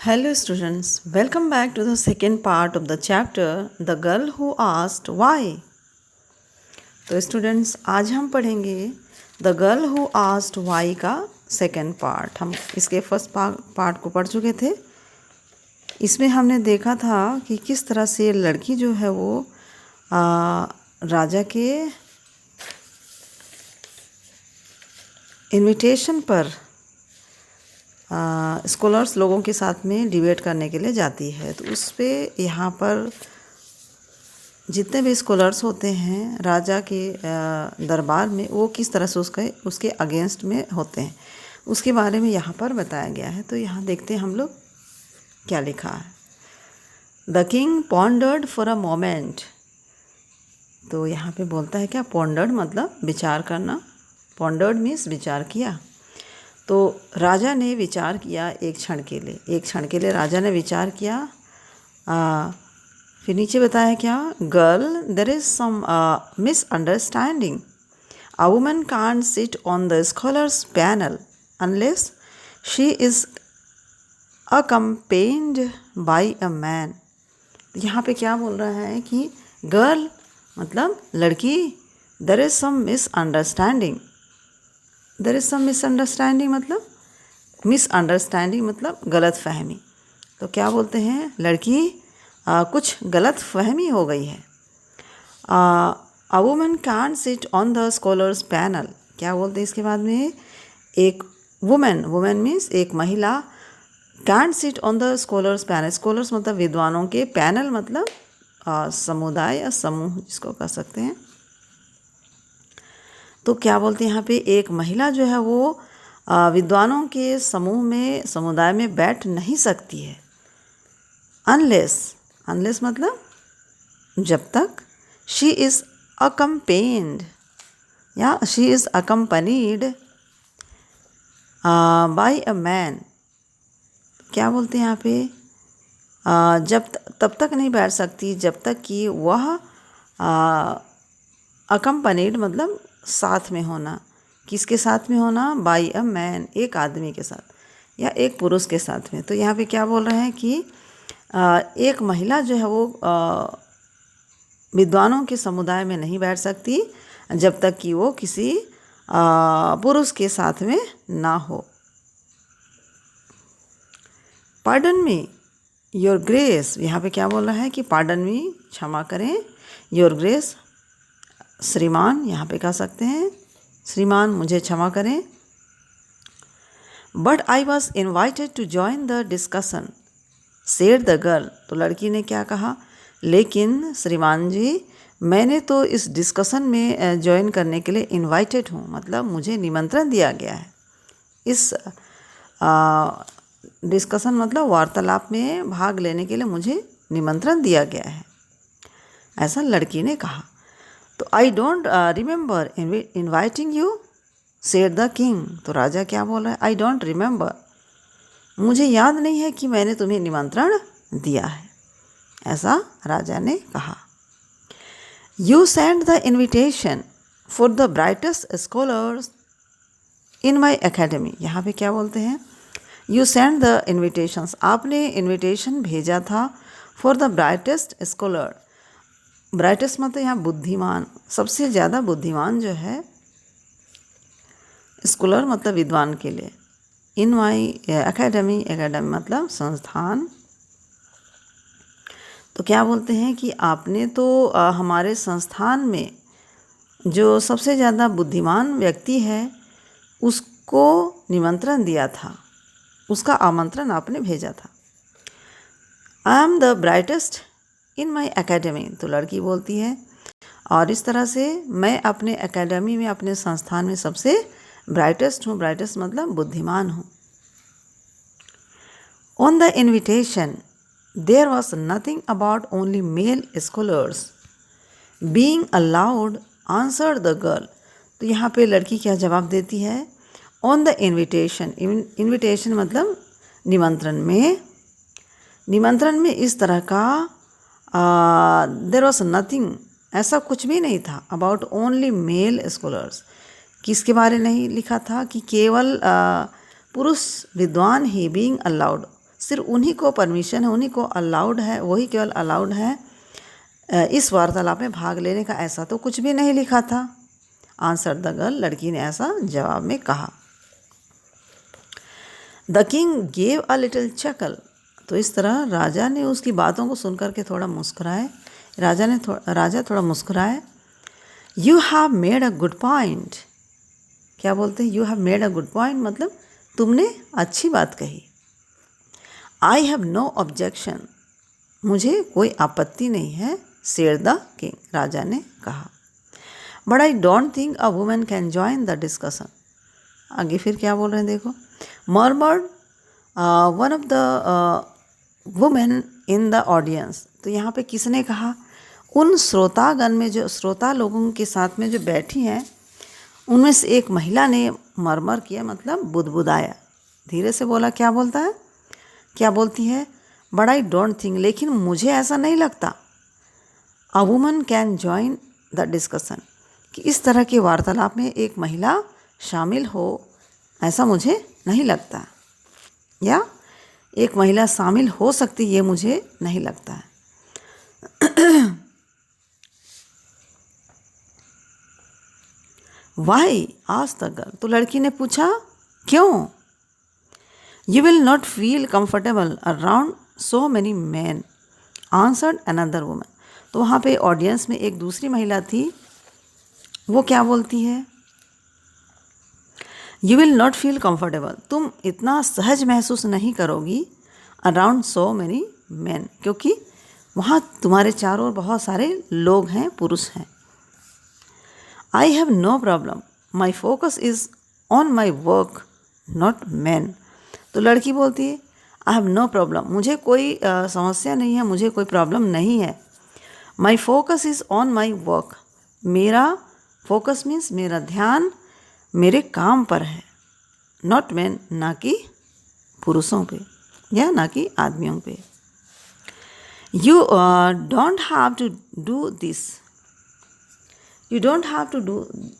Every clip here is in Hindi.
Hello students, welcome back to the second part of the chapter The Girl Who Asked Why. तो स्टूडेंट्स आज हम पढ़ेंगे the girl who asked why का सेकेंड पार्ट। हम इसके फर्स्ट पार्ट को पढ़ चुके थे। इसमें हमने देखा था कि किस तरह से लड़की जो है वो राजा के इनविटेशन पर स्कॉलर्स लोगों के साथ में डिबेट करने के लिए जाती है। तो उस पर यहाँ पर जितने भी स्कॉलर्स होते हैं राजा के दरबार में, वो किस तरह से उसके अगेंस्ट में होते हैं, उसके बारे में यहाँ पर बताया गया है। तो यहाँ देखते हैं हम लोग क्या लिखा है। The king pondered for a moment. तो यहाँ पे बोलता है क्या, पॉन्डर्ड मतलब विचार करना। पॉन्डर्ड मीन्स विचार किया। तो राजा ने विचार किया एक क्षण के लिए राजा ने विचार किया। फिर नीचे बताया क्या, girl there is some misunderstanding. A woman can't sit on the scholars panel unless she is accompanied by a man. यहाँ पे क्या बोल रहा है कि गर्ल मतलब लड़की, there is some misunderstanding. There is some misunderstanding मतलब गलत फहमी। तो क्या बोलते हैं, लड़की कुछ गलत फहमी हो गई है। अ woman can't sit on the scholars panel. क्या बोलते हैं इसके बाद में, एक वुमेन मीन्स एक महिला, can't sit on the scholars panel. Scholars मतलब विद्वानों के, पैनल मतलब समुदाय या समूह जिसको कह सकते हैं। तो क्या बोलते हैं यहाँ पे, एक महिला जो है वो विद्वानों के समुदाय में बैठ नहीं सकती है। अनलेस मतलब जब तक शी इज़ अकम्पेन्ड या she is accompanied by a man. क्या बोलते हैं यहाँ पे, तब तक नहीं बैठ सकती जब तक कि वह अकम्पनीड मतलब साथ में होना। किसके साथ में होना, बाय अ मैन, एक आदमी के साथ या एक पुरुष के साथ में। तो यहाँ पे क्या बोल रहे हैं कि एक महिला जो है वो विद्वानों के समुदाय में नहीं बैठ सकती जब तक कि वो किसी पुरुष के साथ में ना हो। Pardon me your grace. यहाँ पे क्या बोल रहा है कि पार्डन मी क्षमा करें, योर ग्रेस श्रीमान, यहाँ पे कह सकते हैं श्रीमान मुझे क्षमा करें। But I was invited to join the discussion said the girl. तो लड़की ने क्या कहा, लेकिन श्रीमान जी मैंने तो इस डिस्कशन में ज्वाइन करने के लिए इन्वाइटेड हूँ, मतलब मुझे निमंत्रण दिया गया है। इस डिस्कशन मतलब वार्तालाप में भाग लेने के लिए मुझे निमंत्रण दिया गया है, ऐसा लड़की ने कहा। तो I don't remember inviting you said the king. तो राजा क्या बोल रहा है, आई डोंट रिमेंबर, मुझे याद नहीं है कि मैंने तुम्हें निमंत्रण दिया है, ऐसा राजा ने कहा। You send the invitation for the brightest scholars in my academy. यहाँ पे क्या बोलते हैं, यू सेंड द इन्विटेशंस, आपने इन्विटेशन भेजा था for the brightest scholar. Brightest मतलब यहाँ बुद्धिमान, सबसे ज़्यादा बुद्धिमान जो है, स्कॉलर मतलब विद्वान के लिए, इन माई एकेडमी मतलब संस्थान। तो क्या बोलते हैं कि आपने तो हमारे संस्थान में जो सबसे ज़्यादा बुद्धिमान व्यक्ति है उसको निमंत्रण दिया था, उसका आमंत्रण आपने भेजा था। I am the brightest in my academy. तो लड़की बोलती है, और इस तरह से मैं अपने एकेडमी में, अपने संस्थान में सबसे ब्राइटेस्ट हूँ। ब्राइटेस्ट मतलब बुद्धिमान हूँ। On the invitation there was nothing about only male scholars being allowed answered the girl. तो यहाँ पे लड़की क्या जवाब देती है, ऑन द इन्विटेशन, इन्विटेशन मतलब निमंत्रण में इस तरह का देयर वॉज नथिंग, ऐसा कुछ भी नहीं था, अबाउट ओनली मेल स्कॉलर्स, किसके बारे नहीं लिखा था कि केवल पुरुष विद्वान ही बीइंग अलाउड, सिर्फ उन्हीं को परमिशन है, उन्हीं को अलाउड है, वही केवल अलाउड है इस वार्तालाप में भाग लेने का। ऐसा तो कुछ भी नहीं लिखा था। आंसर द गर्ल, लड़की ने ऐसा जवाब में कहा। The king gave a little chuckle, तो इस तरह राजा ने उसकी बातों को सुनकर के थोड़ा मुस्कुराए। राजा थोड़ा मुस्कुराए। You have made a good point, क्या बोलते हैं, you have made a good point मतलब तुमने अच्छी बात कही। आई हैव नो ऑब्जेक्शन, मुझे कोई आपत्ति नहीं है, सेड द किंग, राजा ने कहा। But I don't think a woman can join the discussion, आगे फिर क्या बोल रहे हैं देखो। Murmured one of the women in the audience, तो यहाँ पे किसने कहा, उन श्रोतागण में, जो श्रोता लोगों के साथ में जो बैठी हैं उनमें से एक महिला ने मरमर किया मतलब बुदबुदाया, धीरे से बोला। क्या बोलता है, क्या बोलती है, बट आई डोंट थिंक, लेकिन मुझे ऐसा नहीं लगता, a woman can join the discussion, कि इस तरह के वार्तालाप में एक महिला शामिल हो, ऐसा मुझे नहीं लगता, या एक महिला शामिल हो सकती, ये मुझे नहीं लगता है। वाई, आज द गर्ल, तो लड़की ने पूछा क्यों। You will not feel comfortable around so many man, answered another woman, तो वहाँ पे ऑडियंस में एक दूसरी महिला थी, वो क्या बोलती है, you will not feel comfortable, तुम इतना सहज महसूस नहीं करोगी, अराउंड सो मैनी मैन, क्योंकि वहाँ तुम्हारे चारों ओर बहुत सारे लोग हैं, पुरुष हैं। I have no problem, my focus is on my work not man, तो लड़की बोलती है आई हैव नो प्रॉब्लम, मुझे कोई समस्या नहीं है, मुझे कोई प्रॉब्लम नहीं है। माई focus is on my work, मेरा फोकस मीन्स मेरा ध्यान मेरे काम पर है, नॉट मैन, ना कि पुरुषों पे या ना कि आदमियों पे। You don't have to do this, you don't have to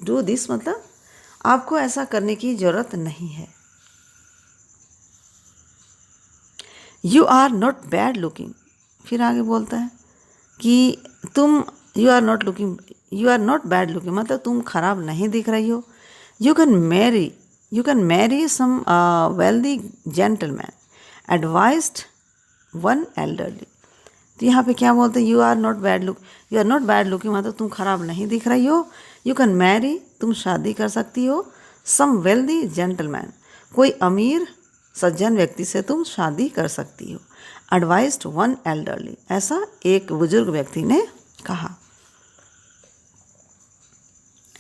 do this मतलब आपको ऐसा करने की ज़रूरत नहीं है। You are not bad looking, फिर आगे बोलता है कि तुम, you are not bad looking मतलब तुम खराब नहीं दिख रही हो। You can marry some wealthy gentleman, advised one elderly, तो यहाँ पे क्या बोलते हैं, you are not bad looking मतलब तुम खराब नहीं दिख रही हो। यू कैन मैरी, तुम शादी कर सकती हो, सम वेल्दी जेंटलमैन, कोई अमीर सज्जन व्यक्ति से तुम शादी कर सकती हो। एडवाइज्ड वन एल्डरली, ऐसा एक बुजुर्ग व्यक्ति ने कहा,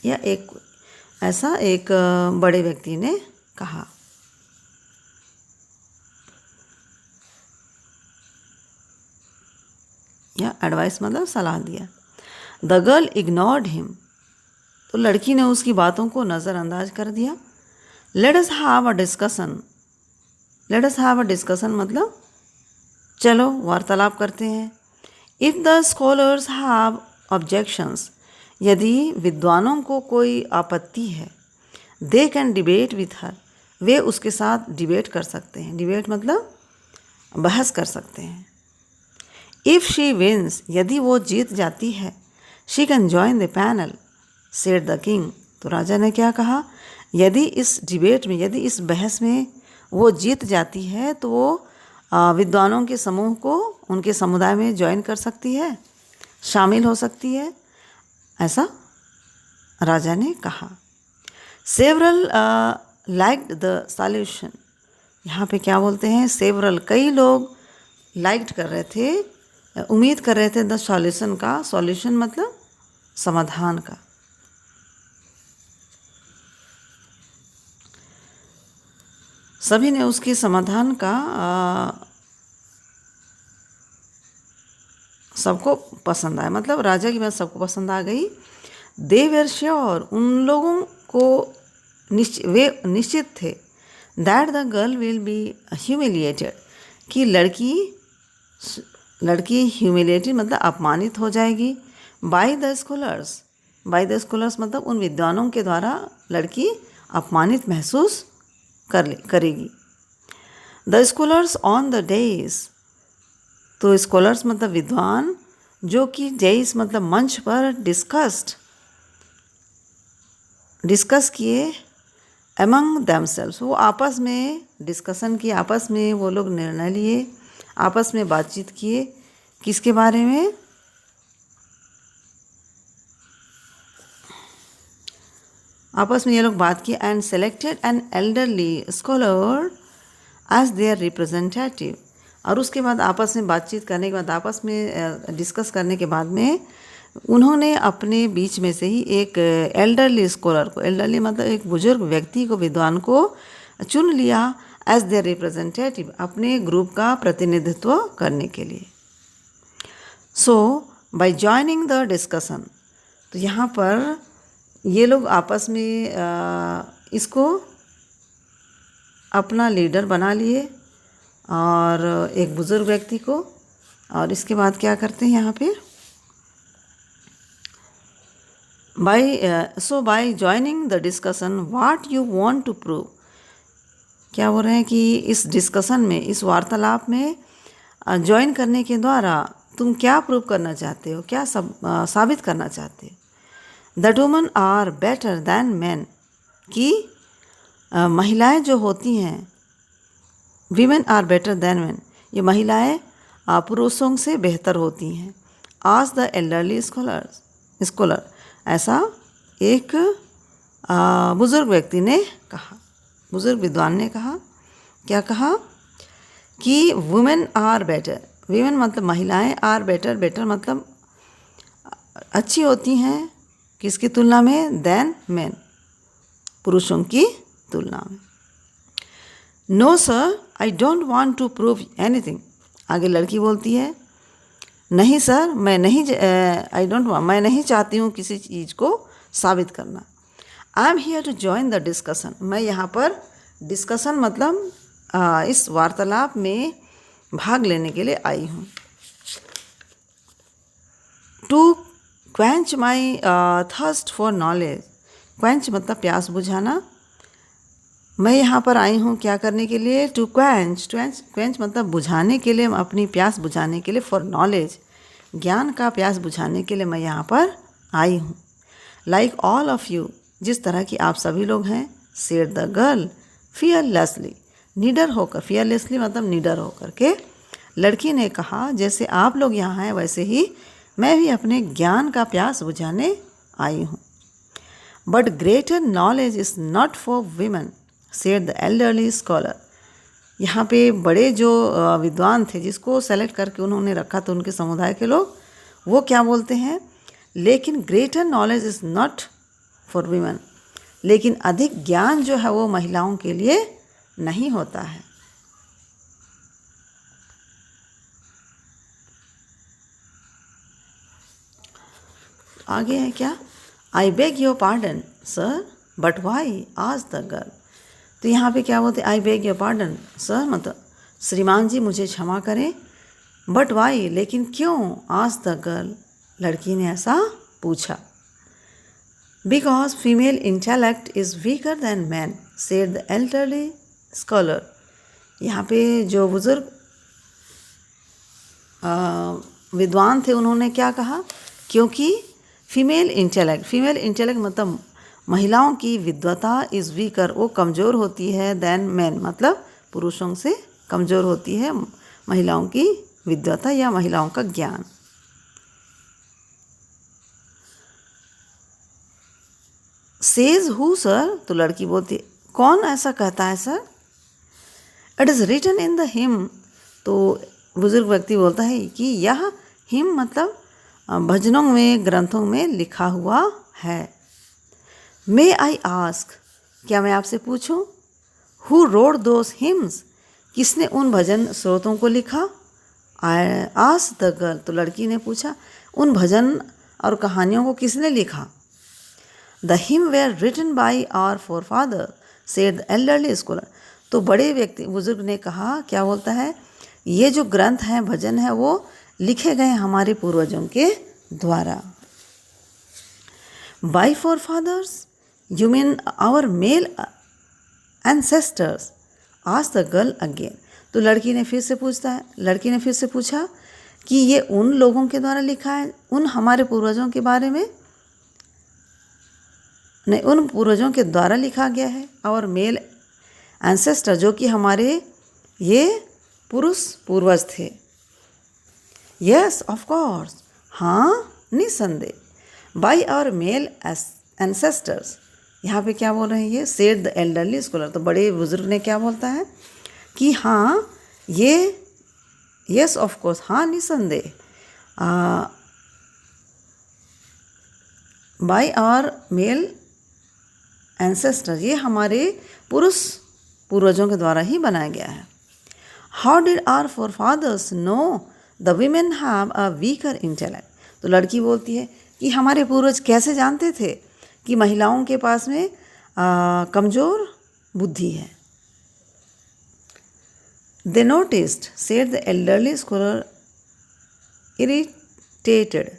या ऐसा एक बड़े व्यक्ति ने कहा। या एडवाइस मतलब सलाह दिया। द गर्ल इग्नोर्ड हिम, तो लड़की ने उसकी बातों को नज़रअंदाज कर दिया। Let us have a discussion मतलब चलो वार्तालाप करते हैं। If the scholars have objections, यदि विद्वानों को कोई आपत्ति है, they can debate with her, वे उसके साथ डिबेट कर सकते हैं, डिबेट मतलब बहस कर सकते हैं। इफ़ शी विन्स, यदि वो जीत जाती है, she can join the panel, said the king, तो राजा ने क्या कहा, यदि इस डिबेट में, यदि इस बहस में वो जीत जाती है तो वो विद्वानों के समूह को उनके समुदाय में ज्वाइन कर सकती है, शामिल हो सकती है, ऐसा राजा ने कहा। सेवरल लाइक्ड द सॉल्यूशन, यहाँ पे क्या बोलते हैं, सेवरल, कई लोग लाइक्ड कर रहे थे, उम्मीद कर रहे थे द सॉल्यूशन का, सॉल्यूशन मतलब समाधान का। सभी ने उसके समाधान का सबको पसंद आया, मतलब राजा की बात सबको पसंद आ गई। दे वेर श्योर, उन लोगों को वे निश्चित थे, that the girl will be humiliated, कि लड़की ह्यूमिलिएटेड मतलब अपमानित हो जाएगी, बाय द स्कॉलर्स मतलब उन विद्वानों के द्वारा लड़की अपमानित महसूस करेगी। The scholars on the days, तो स्कॉलर्स मतलब विद्वान, जो कि डेज मतलब मंच पर डिस्कस किए, एमंग देमसेल्व्स, वो आपस में डिस्कशन किए, आपस में वो लोग निर्णय लिए, आपस में बातचीत किए, किसके बारे में, आपस में ये लोग बात की, and selected an elderly scholar as their representative, और उसके बाद आपस में बातचीत करने के बाद, आपस में डिस्कस करने के बाद में उन्होंने अपने बीच में से ही एक एल्डरली स्कॉलर को, एल्डरली मतलब एक बुजुर्ग व्यक्ति को, विद्वान को चुन लिया एज देयर रिप्रेजेंटेटिव, अपने ग्रुप का प्रतिनिधित्व करने के लिए। सो बाय जॉइनिंग द डिस्कशन, तो यहाँ पर ये लोग आपस में इसको अपना लीडर बना लिए, और एक बुज़ुर्ग व्यक्ति को, और इसके बाद क्या करते हैं यहाँ पे, by joining the discussion what you want to prove, क्या बोल रहे हैं कि इस डिस्कशन में, इस वार्तालाप में ज्वाइन करने के द्वारा तुम क्या प्रूव करना चाहते हो, क्या साबित करना चाहते हो। That woman are better than man, कि महिलाएं जो होती हैं, women are better than man, ये महिलाएं पुरुषों से बेहतर होती हैं। आज द एल्डरली स्कॉलर, ऐसा एक बुज़ुर्ग व्यक्ति ने कहा, बुज़ुर्ग विद्वान ने कहा, क्या कहा कि वुमेन आर बेटर, वीमेन मतलब महिलाएं, आर बेटर, बेटर मतलब अच्छी होती हैं, किसकी तुलना में, देन मैन, पुरुषों की तुलना में। No sir I don't want to prove anything, आगे लड़की बोलती है, नहीं सर मैं नहीं, मैं नहीं चाहती हूँ किसी चीज़ को साबित करना। I am here to join the discussion, मैं यहाँ पर डिस्कशन मतलब इस वार्तालाप में भाग लेने के लिए आई हूँ। To quench my thirst for knowledge, quench मतलब प्यास बुझाना, मैं यहाँ पर आई हूँ क्या करने के लिए, टू क्वेंच मतलब बुझाने के लिए, अपनी प्यास बुझाने के लिए, फॉर नॉलेज ज्ञान का प्यास बुझाने के लिए मैं यहाँ पर आई हूँ। लाइक ऑल ऑफ यू, जिस तरह की आप सभी लोग हैं, सेड द गर्ल फियरलेसली, निडर होकर, फियरलेसली मतलब निडर होकर के लड़की ने कहा, जैसे आप लोग यहाँ हैं वैसे ही मैं भी अपने ज्ञान का प्यास बुझाने आई हूँ। But greater knowledge is not for women, said the elderly scholar, यहाँ पे बड़े जो विद्वान थे, जिसको सेलेक्ट करके उन्होंने रखा था उनके समुदाय के लोग, वो क्या बोलते हैं, लेकिन greater knowledge is not for women, लेकिन अधिक ज्ञान जो है वो महिलाओं के लिए नहीं होता है। आगे है क्या, I beg your pardon sir but why, आज द गर्ल, तो यहाँ पे क्या बोलते, I beg your pardon sir मतलब श्रीमान जी मुझे क्षमा करें, बट वाई लेकिन क्यों, आज द गर्ल लड़की ने ऐसा पूछा। Because female intellect is weaker than man, said the elderly scholar, यहाँ पे जो बुज़ुर्ग विद्वान थे उन्होंने क्या कहा, क्योंकि फीमेल इंटेलेक्ट मतलब महिलाओं की विद्वता इज़ वीकर, वो कमज़ोर होती है, दैन मैन मतलब पुरुषों से कमज़ोर होती है महिलाओं की विद्वता या महिलाओं का ज्ञान। सेज हु सर, तो लड़की बोलती कौन ऐसा कहता है sir. It is written in the hymn, तो बुजुर्ग व्यक्ति बोलता है कि यह हिम मतलब भजनों में, ग्रंथों में लिखा हुआ है। मे आई आस्क, क्या मैं आपसे पूछूं, हु रोड दोज हिम्स, किसने उन भजन स्रोतों को लिखा। आई आस्क द गर्ल, तो लड़की ने पूछा उन भजन और कहानियों को किसने लिखा। The hymn were written by our forefather, said the elderly scholar, तो बड़े व्यक्ति बुजुर्ग ने कहा, क्या बोलता है, ये जो ग्रंथ हैं, भजन है, वो लिखे गए हमारे पूर्वजों के द्वारा। By forefathers you mean our male ancestors, ask the girl again, तो लड़की ने फिर से पूछा कि ये उन लोगों के द्वारा लिखा है, उन हमारे पूर्वजों के बारे में नहीं, उन पूर्वजों के द्वारा लिखा गया है, और मेल एंसेस्टर जो कि हमारे ये पूर्वज थे। यस ऑफ कोर्स, हाँ निसंदेह, बाय आवर मेल एंसेस्टर्स। यहाँ पे क्या बोल रहे हैं ये, सेड द एल्डरली स्कॉलर। तो बड़े बुजुर्ग ने क्या बोलता है कि हाँ ये, यस ऑफ कोर्स, हाँ निसंदेह, बाय आवर मेल एंसेस्टर, ये हमारे पूर्वजों के द्वारा ही बनाया गया है। How did our forefathers know the women have a weaker intellect. तो लड़की बोलती है कि हमारे पूर्वज कैसे जानते थे कि महिलाओं के पास में कमज़ोर बुद्धि है। They noticed, said the elderly scholar irritated.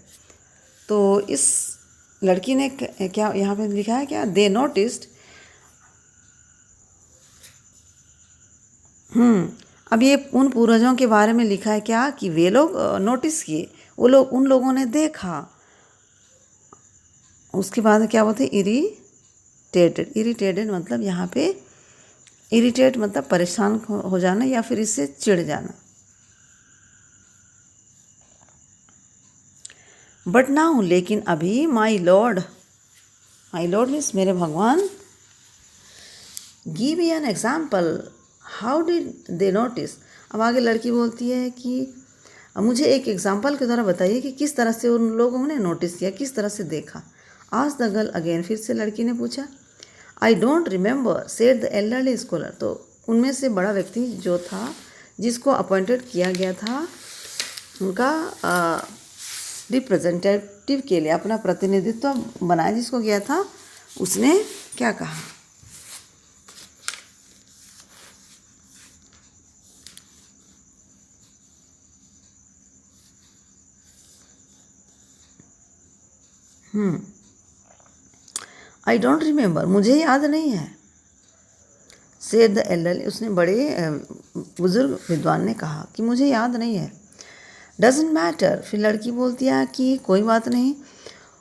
तो इस लड़की ने क्या यहाँ पे लिखा है, क्या दे नोटिस्ड। अब ये उन पूर्वजों के बारे में लिखा है क्या कि वे लोग नोटिस किए, उन लोगों ने देखा। उसके बाद क्या बोलते हैं, इरिटेटेड मतलब यहाँ पे इरिटेट मतलब परेशान हो जाना या फिर इससे चिढ़ जाना। बट नाउ, लेकिन अभी, माई लॉर्ड मीन्स मेरे भगवान, give me an example, how did they notice. अब आगे लड़की बोलती है कि मुझे एक एग्जाम्पल के द्वारा बताइए कि किस तरह से उन लोगों ने नोटिस किया, किस तरह से देखा। आज द गर्ल अगेन, फिर से लड़की ने पूछा। I don't remember, said the elderly scholar. तो उनमें से बड़ा व्यक्ति जो था, जिसको अपॉइंटेड किया गया था उनका रिप्रेजेंटेटिव के लिए, अपना प्रतिनिधित्व बनाया जिसको गया था, उसने क्या कहा। आई डोंट रिमेंबर, मुझे याद नहीं है। सेड द एल्डरली, उसने बड़े बुजुर्ग विद्वान ने कहा कि मुझे याद नहीं है। डजेंट मैटर, फिर लड़की बोलती है कि कोई बात नहीं।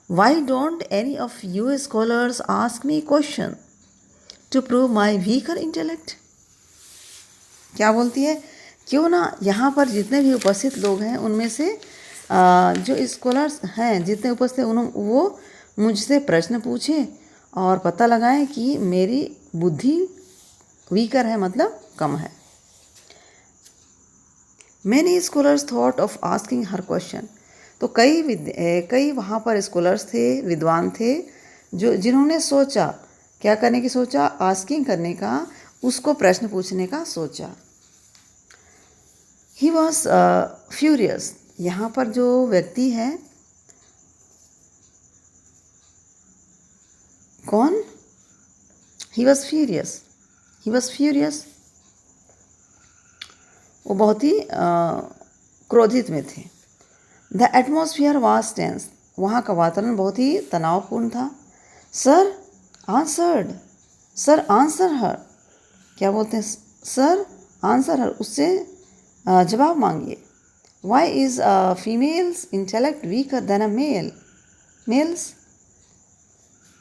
Why don't any of you scholars ask me question to prove my weaker intellect. क्या बोलती है, क्यों ना यहाँ पर जितने भी उपस्थित लोग हैं उनमें से जो स्कॉलर्स हैं जितने उपस्थित, वो मुझसे प्रश्न पूछें और पता लगाएं कि मेरी बुद्धि वीकर है, मतलब कम है। Many scholars thought of asking her question. तो कई वहाँ पर स्कॉलर्स थे, विद्वान थे, जिन्होंने सोचा, क्या करने की सोचा, आस्किंग करने का, उसको प्रश्न पूछने का सोचा। He was furious. यहाँ पर जो व्यक्ति है, कौन, ही वॉज फ्यूरियस, वो बहुत ही क्रोधित में थे। द एटमोसफियर वाज टेंस, वहाँ का वातावरण बहुत ही तनावपूर्ण था। सर आंसर हर, क्या बोलते हैं, सर आंसर हर, उससे जवाब मांगिए। Why is females intellect weaker than a males,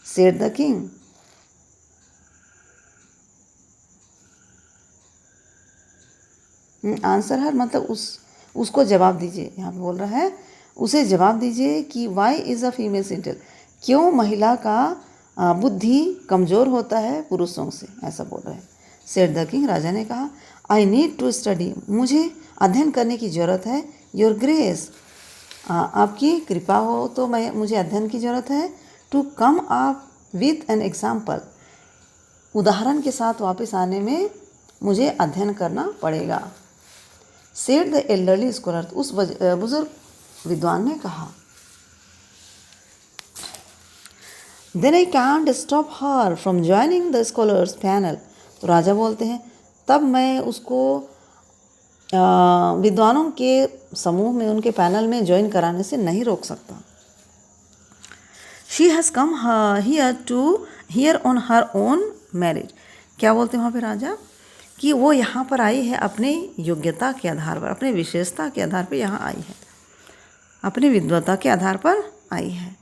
said the king. Answer her मतलब उसको जवाब दीजिए, यहाँ पे बोल रहा है उसे जवाब दीजिए कि why is a female intel, क्यों महिला का बुद्धि कमज़ोर होता है पुरुषों से, ऐसा बोल रहे हैं। सेड द किंग, राजा ने कहा। आई नीड टू स्टडी, मुझे अध्ययन करने की ज़रूरत है। योर ग्रेस, आपकी कृपा हो तो मुझे अध्ययन की ज़रूरत है। To come up with an example, उदाहरण के साथ वापस आने में मुझे अध्ययन करना पड़ेगा। सेड द एल्डरली स्कॉलर, उस बुजुर्ग विद्वान ने कहा। Then I can't stop her from joining the scholars panel. तो राजा बोलते हैं तब मैं उसको विद्वानों के समूह में, उनके पैनल में ज्वाइन कराने से नहीं रोक सकता। She has come here to hear on her own marriage. क्या बोलते हैं वहाँ पे राजा कि वो यहाँ पर आई है अपने योग्यता के आधार पर, अपने विशेषता के आधार पर यहाँ आई है, अपनी विद्वता के आधार पर आई है।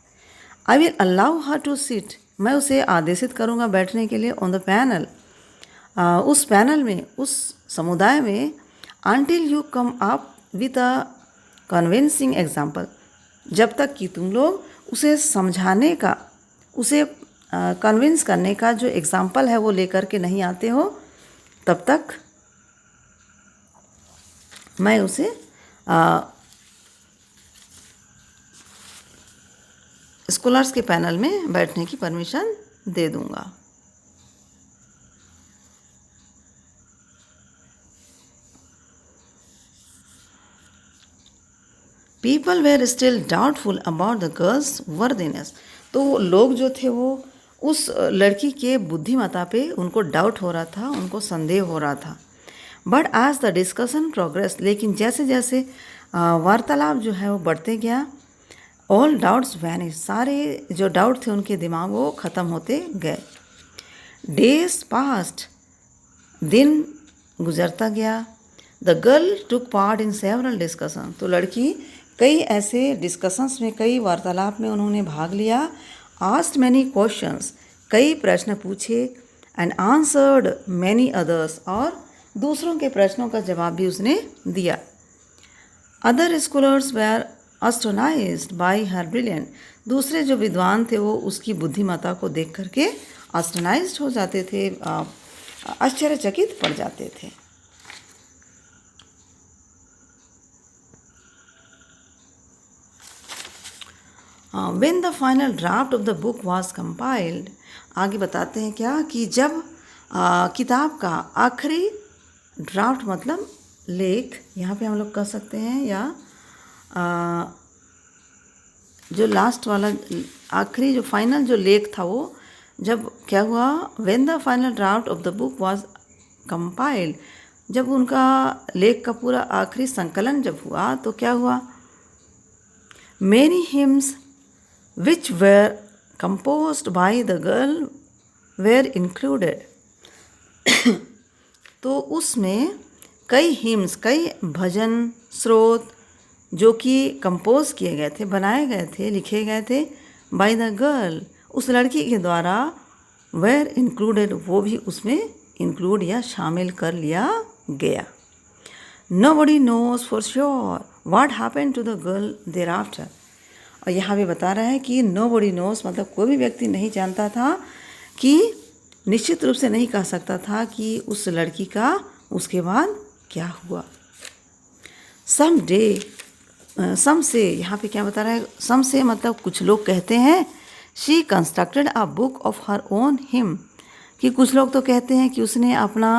I will allow her to sit, मैं उसे आदेशित करूँगा बैठने के लिए ऑन द पैनल, उस पैनल में, उस समुदाय में, until you come up with a convincing example, जब तक कि तुम लोग उसे समझाने का, उसे कन्विंस करने का जो एग्जाम्पल है वो लेकर के नहीं आते हो, तब तक मैं उसे स्कॉलर्स के पैनल में बैठने की परमिशन दे दूंगा। People were still doubtful about the girl's worthiness, तो लोग जो थे वो उस लड़की के बुद्धिमत्ता पे उनको डाउट हो रहा था, उनको संदेह हो रहा था। But as the discussion progress, लेकिन जैसे जैसे वार्तालाप जो है वो बढ़ते गया, ऑल डाउट्स वैनिश, सारे जो डाउट थे उनके दिमाग वो ख़त्म होते गए। डेज पास्ट, दिन गुजरता गया। The girl took part in several discussion, तो लड़की कई ऐसे डिस्कशंस में, कई वार्तालाप में उन्होंने भाग लिया। आस्क्ड मैनी क्वेश्चंस, कई प्रश्न पूछे। एंड आंसर्ड मैनी अदर्स, और दूसरों के प्रश्नों का जवाब भी उसने दिया। Other scholars were astonished by her brilliant, दूसरे जो विद्वान थे वो उसकी बुद्धिमत्ता को देख करके अस्टोनाइज्ड हो जाते थे, आश्चर्यचकित पड़ जाते थे। When the final draft of the book was compiled, आगे बताते हैं क्या कि जब किताब का आखिरी ड्राफ्ट मतलब लेख, यहाँ पे हम लोग कह सकते हैं, या जो लास्ट वाला आखिरी जो फाइनल जो लेख था वो जब क्या हुआ, when the final draft of the book was compiled, जब उनका लेख का पूरा आखिरी संकलन जब हुआ तो क्या हुआ, many hymns which were composed by the girl were included, तो उसमें कई हिम्स, कई भजन स्रोत जो कि कंपोज किए गए थे, बनाए गए थे, लिखे गए थे बाय द गर्ल, उस लड़की के द्वारा, वेर इंक्लूडेड, वो भी उसमें इंक्लूड या शामिल कर लिया गया। Nobody knows for sure what happened to the girl thereafter, और यहाँ भी बता रहा है कि नोबडी नोज मतलब कोई भी व्यक्ति नहीं जानता था, कि निश्चित रूप से नहीं कह सकता था कि उस लड़की का उसके बाद क्या हुआ। सम डे, सम से, यहाँ पे क्या बता रहा है, सम से मतलब कुछ लोग कहते हैं, she constructed a book of her own him, कि कुछ लोग तो कहते हैं कि उसने अपना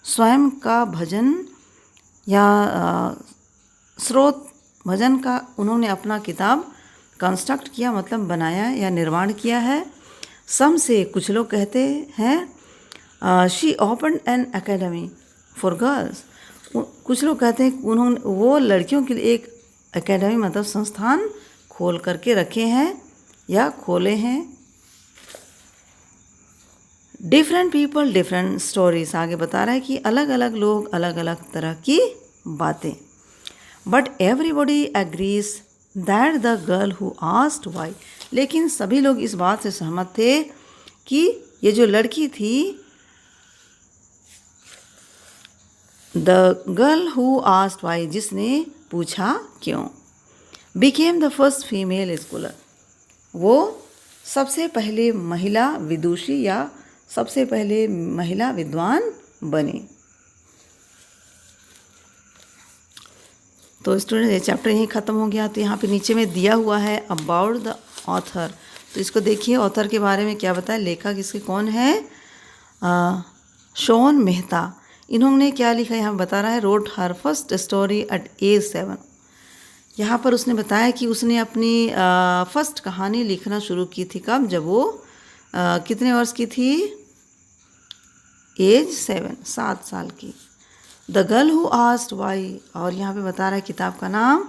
स्वयं का भजन या स्रोत भजन का उन्होंने अपना किताब कंस्ट्रक्ट किया, मतलब बनाया या निर्माण किया है। सम से कुछ लोग कहते हैं, she open N academy for girls, कुछ लोग कहते हैं उन्होंने वो लड़कियों के लिए एक एकेडमी मतलब संस्थान खोल करके रखे हैं या खोले हैं। डिफरेंट पीपल डिफरेंट स्टोरीज, आगे बता रहा है कि अलग अलग लोग अलग अलग तरह की बातें। But everybody agrees that the girl who asked why, लेकिन सभी लोग इस बात से सहमत थे कि ये जो लड़की थी, the girl who asked why, जिसने पूछा क्यों, became the first female scholar, वो सबसे पहले महिला विदुषी या सबसे पहले महिला विद्वान बनी। तो स्टूडेंट ये चैप्टर यहीं ख़त्म हो गया। तो यहाँ पे नीचे में दिया हुआ है अबाउट द ऑथर, तो इसको देखिए ऑथर के बारे में क्या बताया, लेखक इसके कौन है, शॉन मेहता। इन्होंने क्या लिखा यहाँ बता रहा है, wrote her first story at age 7। यहाँ पर उसने बताया कि उसने अपनी फर्स्ट कहानी लिखना शुरू की थी कब, जब वो कितने वर्ष की थी, एज 7 साल की। The girl who asked why, और यहाँ पे बता रहा है किताब का नाम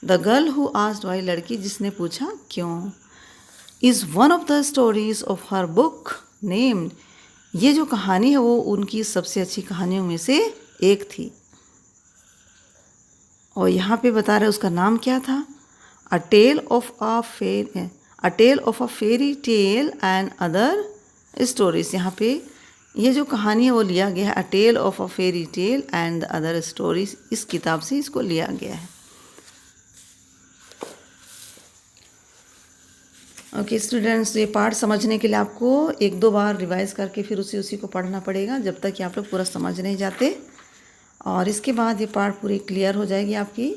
the girl who asked why, लड़की जिसने पूछा क्यों, is one of the stories of her book named, ये जो कहानी है वो उनकी सबसे अच्छी कहानियों में से एक थी। और यहाँ पे बता रहे उसका नाम क्या था, a tale of a fairy tale and other stories. यहाँ पे ये जो कहानी है वो लिया गया है, a tale of a fairy tale and other stories, इस किताब से इसको लिया गया है। ओके स्टूडेंट्स, ये पार्ट समझने के लिए आपको 1-2 बार रिवाइज करके फिर उसी को पढ़ना पड़ेगा जब तक कि आप लोग पूरा समझ नहीं जाते। और इसके बाद ये पार्ट पूरी क्लियर हो जाएगी आपकी,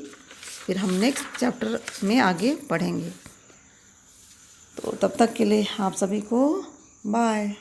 फिर हम नेक्स्ट चैप्टर में आगे पढ़ेंगे। तो तब तक के लिए आप सभी को बाय।